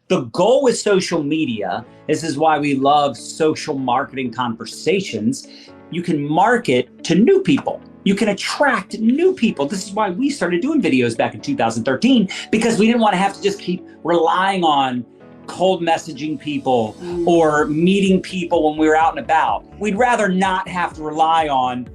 The goal with social media, this is why we love social marketing conversations. You can market to new people. You can attract new people. This is why we started doing videos back in 2013, because we didn't want to have to just keep relying on cold messaging people or meeting people when we were out and about. We'd rather not have to rely on,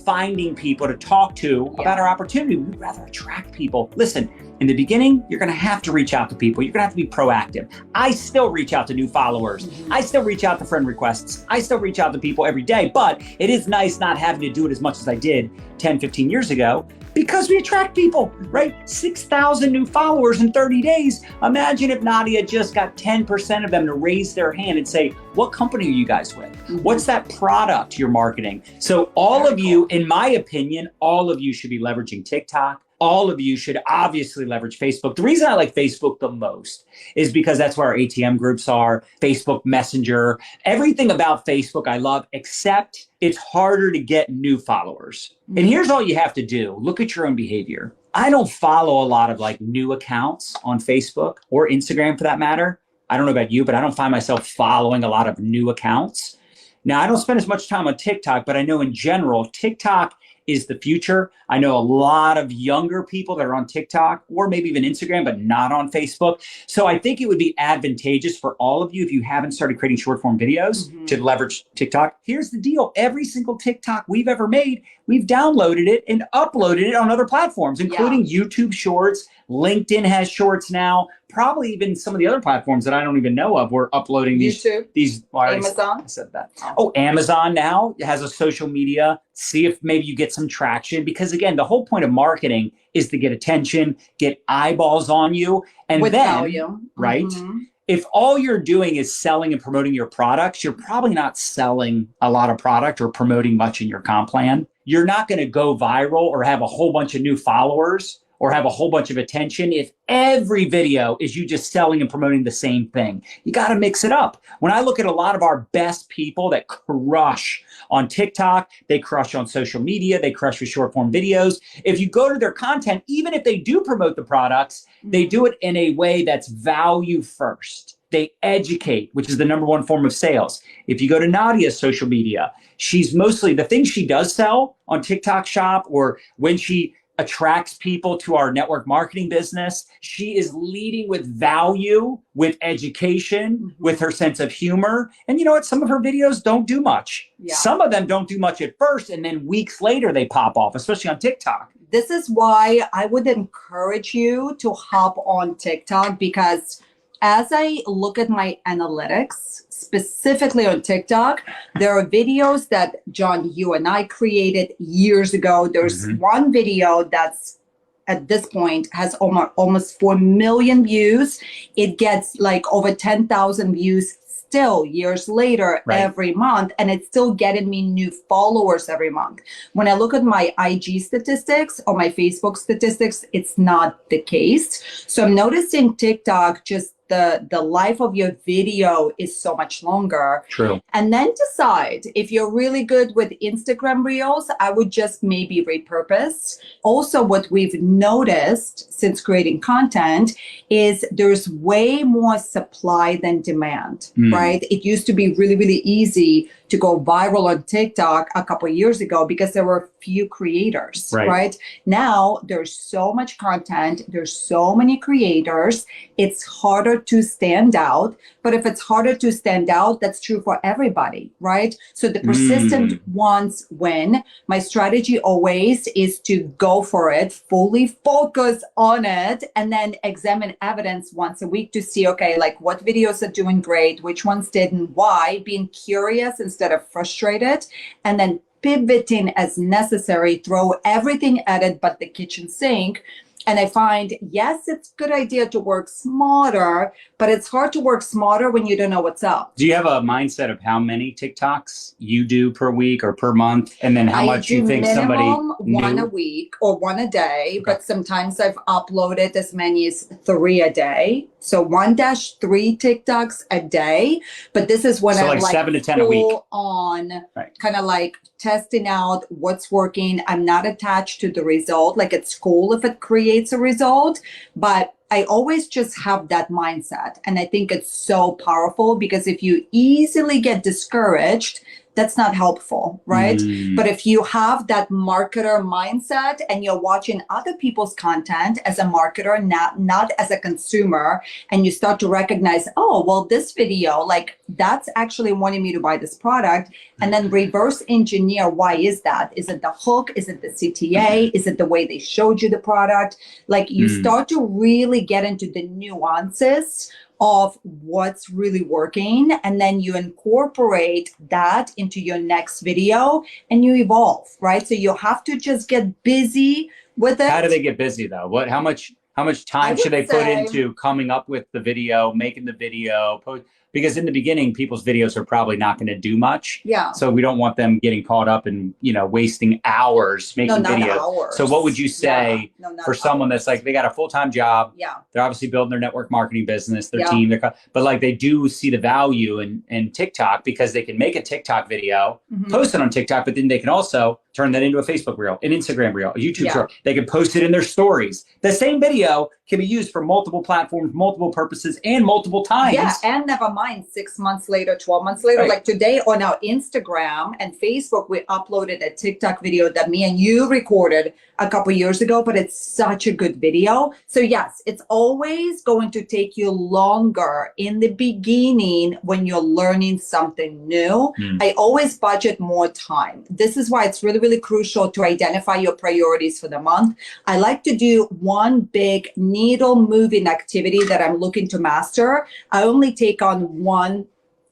finding people to talk to about our opportunity. We'd rather attract people. Listen, in the beginning, you're gonna have to reach out to people. You're gonna have to be proactive. I still reach out to new followers. I still reach out to friend requests. I still reach out to people every day, but it is nice not having to do it as much as I did 10, 15 years ago, because we attract people, right? 6,000 new followers in 30 days. Imagine if Nadia just got 10% of them to raise their hand and say, what company are you guys with? What's that product you're marketing? So all of you, in my opinion, all of you should be leveraging TikTok. All of you should obviously leverage Facebook. The reason I like Facebook the most is because that's where our ATM groups are, Facebook Messenger. Everything about Facebook I love, except it's harder to get new followers. And here's all you have to do. Look at your own behavior. I don't follow a lot of new accounts on Facebook or Instagram for that matter. I don't know about you, but I don't find myself following a lot of new accounts. Now, I don't spend as much time on TikTok, but I know in general, TikTok is the future. I know a lot of younger people that are on TikTok or maybe even Instagram, but not on Facebook. So I think it would be advantageous for all of you, if you haven't started creating short form videos, to leverage TikTok. Here's the deal. Every single TikTok we've ever made, we've downloaded it and uploaded it on other platforms, including YouTube Shorts. LinkedIn has Shorts now. Probably even some of the other platforms that I don't even know of. We're uploading these. Amazon. I said that. Oh, Amazon now has a social media. See if maybe you get some traction, because again, the whole point of marketing is to get attention, get eyeballs on you, and with then value, right? If all you're doing is selling and promoting your products, you're probably not selling a lot of product or promoting much in your comp plan. You're not going to go viral or have a whole bunch of new followers or have a whole bunch of attention if every video is you just selling and promoting the same thing. You got to mix it up. When I look at a lot of our best people that crush on TikTok, they crush on social media, they crush with short form videos. If you go to their content, even if they do promote the products, they do it in a way that's value first. They educate, which is the number one form of sales. If you go to Nadia's social media, she's mostly, the things she does sell on TikTok Shop or when she attracts people to our network marketing business, she is leading with value, with education, with her sense of humor. And you know what? Some of her videos don't do much. Some of them don't do much at first, and then weeks later they pop off, especially on TikTok. This is why I would encourage you to hop on TikTok, because as I look at my analytics, specifically on TikTok, there are videos that, John, you and I created years ago. There's one video that's at this point has almost 4 million views. It gets over 10,000 views still years later every month, and it's still getting me new followers every month. When I look at my IG statistics or my Facebook statistics, it's not the case. So I'm noticing TikTok, just the life of your video is so much longer. True. And then decide if you're really good with Instagram Reels, I would just maybe repurpose. Also, what we've noticed since creating content is there's way more supply than demand, right? It used to be really, really easy to go viral on TikTok a couple of years ago because there were few creators, right? Now there's so much content, there's so many creators, it's harder to stand out. But if it's harder to stand out, that's true for everybody, right? So the persistent ones win. My strategy always is to go for it, fully focus on it, and then examine evidence once a week to see, okay, what videos are doing great, which ones didn't, why, being curious instead of frustrated, and then pivoting as necessary, throw everything at it but the kitchen sink. And I find, yes, it's a good idea to work smarter, but it's hard to work smarter when you don't know what's up. Do you have a mindset of how many TikToks you do per week or per month? And then how much you think somebody one a week or one a day, but sometimes I've uploaded as many as 3 a day. So 1-3 TikToks a day. But this is when I'm 7 to 10 a week on kind of testing out what's working. I'm not attached to the result. It's cool if it creates a result, but I always just have that mindset. And I think it's so powerful because if you easily get discouraged, that's not helpful, right? But if you have that marketer mindset and you're watching other people's content as a marketer, not as a consumer, and you start to recognize, oh, well, this video, like that's actually wanting me to buy this product, and then reverse engineer, why is that? Is it the hook? Is it the CTA? Is it the way they showed you the product? Like you start to really get into the nuances of what's really working, and then you incorporate that into your next video and you evolve, right? So you have to just get busy with it. How do they get busy though? How much time should they put into coming up with the video, making the video, post? Because in the beginning, people's videos are probably not going to do much. Yeah. So we don't want them getting caught up in, wasting hours making videos. Hours. So what would you say for someone that's like, they got a full-time job. Yeah. They're obviously building their network marketing business, their team, but like they do see the value in TikTok because they can make a TikTok video, post it on TikTok, but then they can also turn that into a Facebook reel, an Instagram reel, a YouTube reel. They can post it in their stories. The same video can be used for multiple platforms, multiple purposes, and multiple times. Yeah, and never mind 6 months later, 12 months later. Like today on our Instagram and Facebook, we uploaded a TikTok video that me and you recorded a couple years ago, but it's such a good video. So yes, it's always going to take you longer in the beginning when you're learning something new. I always budget more time. This is why it's really, really crucial to identify your priorities for the month. I like to do one big needle moving activity that I'm looking to master. I only take on one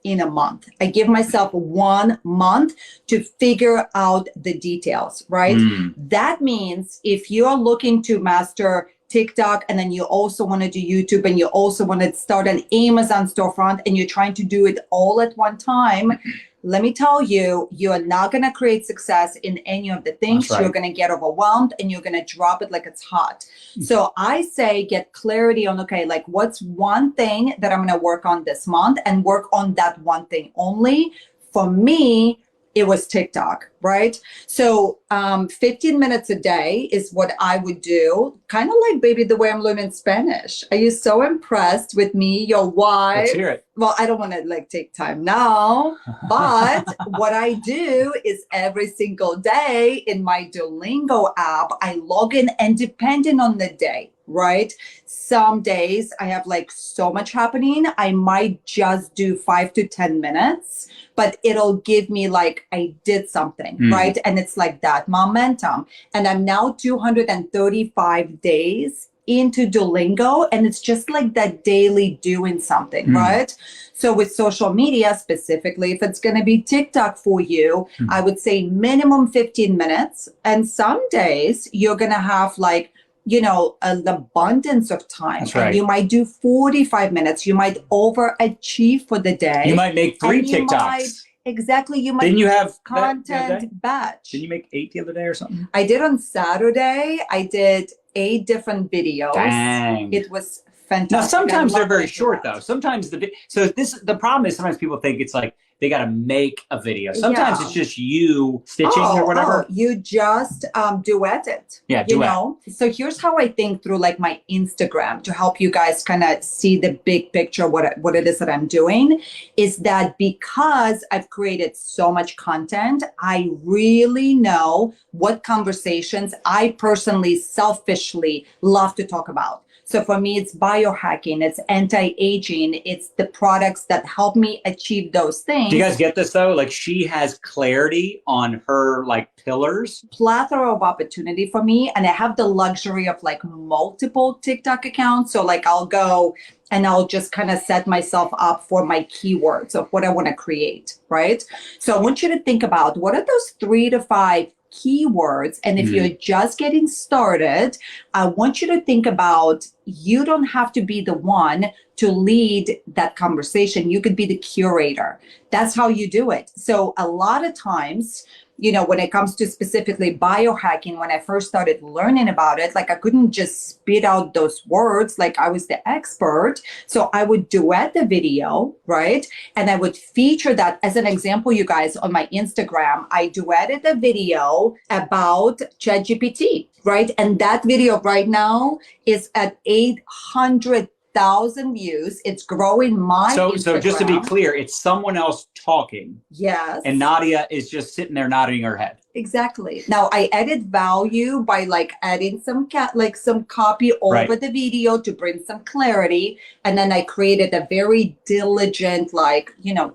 in a month. I give myself 1 month to figure out the details, right? That means if you're looking to master TikTok and then you also want to do YouTube and you also want to start an Amazon storefront and you're trying to do it all at one time, let me tell you, you are not going to create success in any of the things. You're going to get overwhelmed and you're going to drop it like it's hot. So I say get clarity on, okay, like what's one thing that I'm going to work on this month and work on that one thing only. For me, it was TikTok, right? So 15 minutes a day is what I would do. Kind of like, baby, the way I'm learning Spanish. Are you so impressed with me, your wife? Let's hear it. Well, I don't want to like take time now, but what I do is every single day in my Duolingo app, I log in and depending on the day, right? Some days I have like so much happening. I might just do 5 to 10 minutes, but it'll give me like, I did something, right? And it's like that momentum. And I'm now 235 days into Duolingo, and it's just like that daily doing something, right? So with social media specifically, if it's going to be TikTok for you, I would say minimum 15 minutes. And some days you're going to have like, an abundance of time. That's right. And you might do 45 minutes. You might overachieve for the day. You might make 3 TikToks. Exactly. You might Didn't you have content batch. Didn't you make 8 the other day or something? I did on Saturday. I did 8 different videos. Dang. It was fantastic. Now, sometimes they're very short though. Sometimes the problem is sometimes people think it's like they got to make a video. Sometimes it's just you stitching or whatever. You just duet it. Yeah, duet. So here's how I think through like my Instagram to help you guys kind of see the big picture, what it is that I'm doing, is that because I've created so much content, I really know what conversations I personally, selfishly love to talk about. So for me, it's biohacking, it's anti-aging, it's the products that help me achieve those things. Do you guys get this though? Like she has clarity on her like pillars. Plethora of opportunity for me. And I have the luxury of like multiple TikTok accounts. So like I'll go and I'll just kind of set myself up for my keywords of what I want to create, right? So I want you to think about what are those 3 to 5 keywords. And if you're just getting started, I want you to think about, you don't have to be the one to lead that conversation. You could be the curator. That's how you do it. So a lot of times when it comes to specifically biohacking, when I first started learning about it, like I couldn't just spit out those words like I was the expert. So I would duet the video, right? And I would feature that as an example, you guys, on my Instagram. I duetted a video about ChatGPT, right? And that video right now is at 800,000 views. It's growing my Instagram. So just to be clear, it's someone else talking. Yes. And Nadia is just sitting there nodding her head. Exactly. Now I added value by like adding some some copy over the video to bring some clarity. And then I created a very diligent,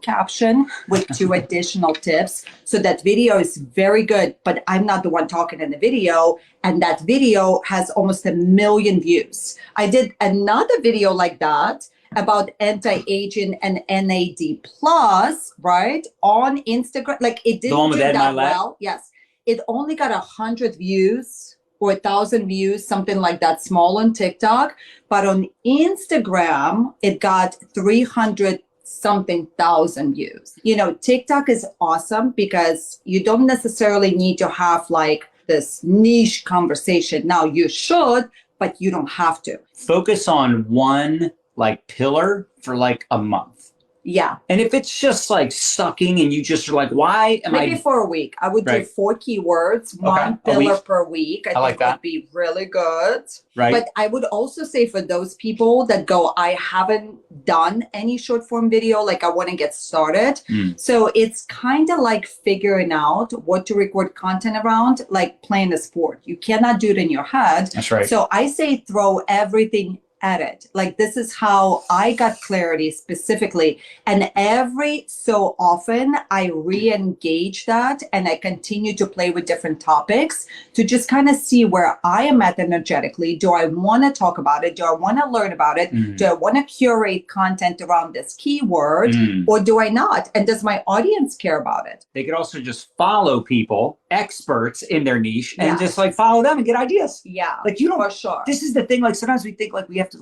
caption with 2 additional tips. So that video is very good, but I'm not the one talking in the video. And that video has almost 1 million views. I did another video like that about anti-aging and NAD plus, right? On Instagram. Like it didn't do that well. Yes. It only got 100 views or 1,000 views, something like that, small on TikTok. But on Instagram, it got 300 something thousand views. TikTok is awesome because you don't necessarily need to have like this niche conversation. Now you should, but you don't have to. Focus on one pillar for a month. Yeah. And if it's just sucking and you just are like, why am Maybe for a week. I would do 4 keywords, one pillar per week. I think that would be really good. Right. But I would also say for those people that go, I haven't done any short form video, I want to get started. So it's kind of like figuring out what to record content around, like playing a sport. You cannot do it in your head. That's right. So I say throw everything at it. This is how I got clarity specifically. And every so often I re-engage that and I continue to play with different topics to just kind of see where I am at energetically. Do I want to talk about it? Do I want to learn about it? Do I want to curate content around this keyword or do I not? And does my audience care about it? They could also just follow people, experts in their niche, and just follow them and get ideas. Yeah. You don't, for sure. This is the thing. Sometimes we think we have to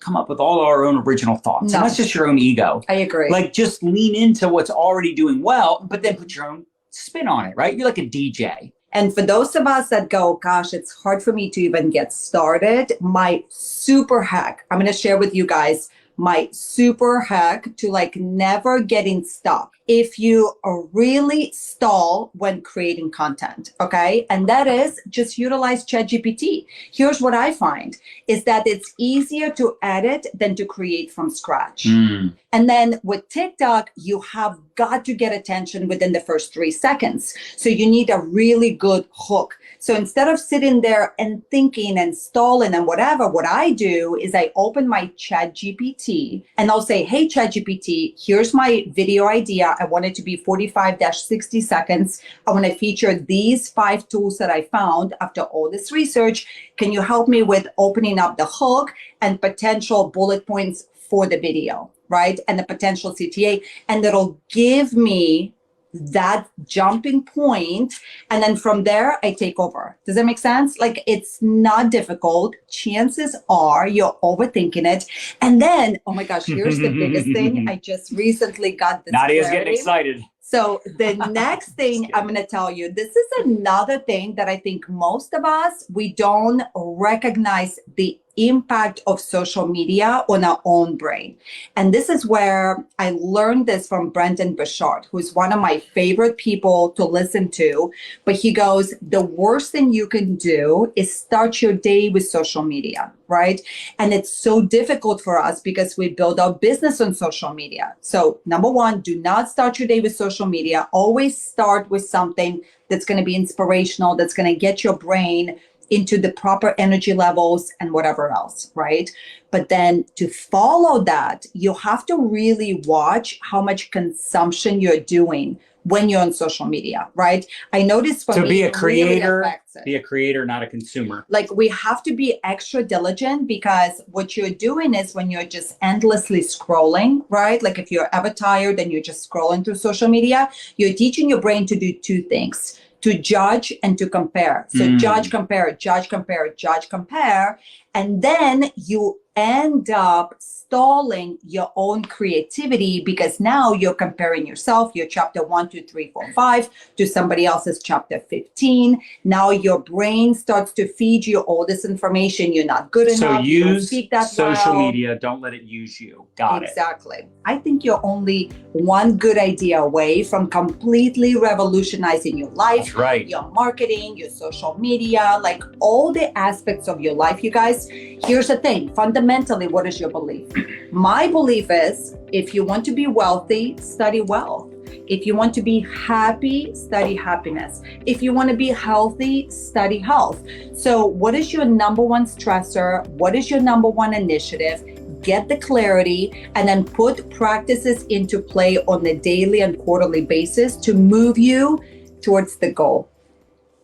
come up with all our own original thoughts. No. And that's just your own ego. I agree. Just lean into what's already doing well, but then put your own spin on it, right? You're like a DJ. And for those of us that go, gosh, it's hard for me to even get started, my super hack, I'm going to share with you guys my super hack to never getting stuck. If you really stall when creating content, okay? And that is just utilize ChatGPT. Here's what I find is that it's easier to edit than to create from scratch. And then with TikTok, you have got to get attention within the first 3 seconds. So you need a really good hook. So instead of sitting there and thinking and stalling and whatever, what I do is I open my ChatGPT and I'll say, hey, ChatGPT, here's my video idea. I want it to be 45-60 seconds. I want to feature these 5 tools that I found after all this research. Can you help me with opening up the hook and potential bullet points for the video, right? And the potential CTA. And it'll give me that jumping point. And then from there, I take over. Does that make sense? It's not difficult. Chances are you're overthinking it. And then, oh my gosh, here's the biggest thing. I just recently got this. Nadia's getting excited. So the next thing I'm going to tell you, this is another thing that I think most of us, we don't recognize the impact of social media on our own brain. And this is where I learned this from Brendon Burchard, who's one of my favorite people to listen to. But he goes, the worst thing you can do is start your day with social media, right? And it's so difficult for us because we build our business on social media. So number one, do not start your day with social media. Always start with something that's going to be inspirational, that's going to get your brain into the proper energy levels and whatever else, right? But then to follow that, you have to really watch how much consumption you're doing when you're on social media, right? I noticed for me, be a creator, really be a creator, not a consumer. We have to be extra diligent because what you're doing is when you're just endlessly scrolling, right? If you're ever tired and you're just scrolling through social media, you're teaching your brain to do 2 things. To judge and to compare. So judge, compare, judge, compare, judge, compare. And then you end up stalling your own creativity, because now you're comparing yourself, your chapter 1, 2, 3, 4, 5 to somebody else's chapter 15. Now your brain starts to feed you all this information. You're not good enough. So you don't use speak that social well. media. Don't let it use you. Got it. Exactly. I think you're only one good idea away from completely revolutionizing your life, That's right. your marketing, your social media, like all the aspects of your life, you guys. Here's the thing. Fundamentally, what is your belief? My belief is, if you want to be wealthy, study wealth. If you want to be happy, study happiness. If you want to be healthy, study health. So what is your number one stressor? What is your number one initiative? Get the clarity, and then put practices into play on the daily and quarterly basis to move you towards the goal.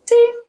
Ding!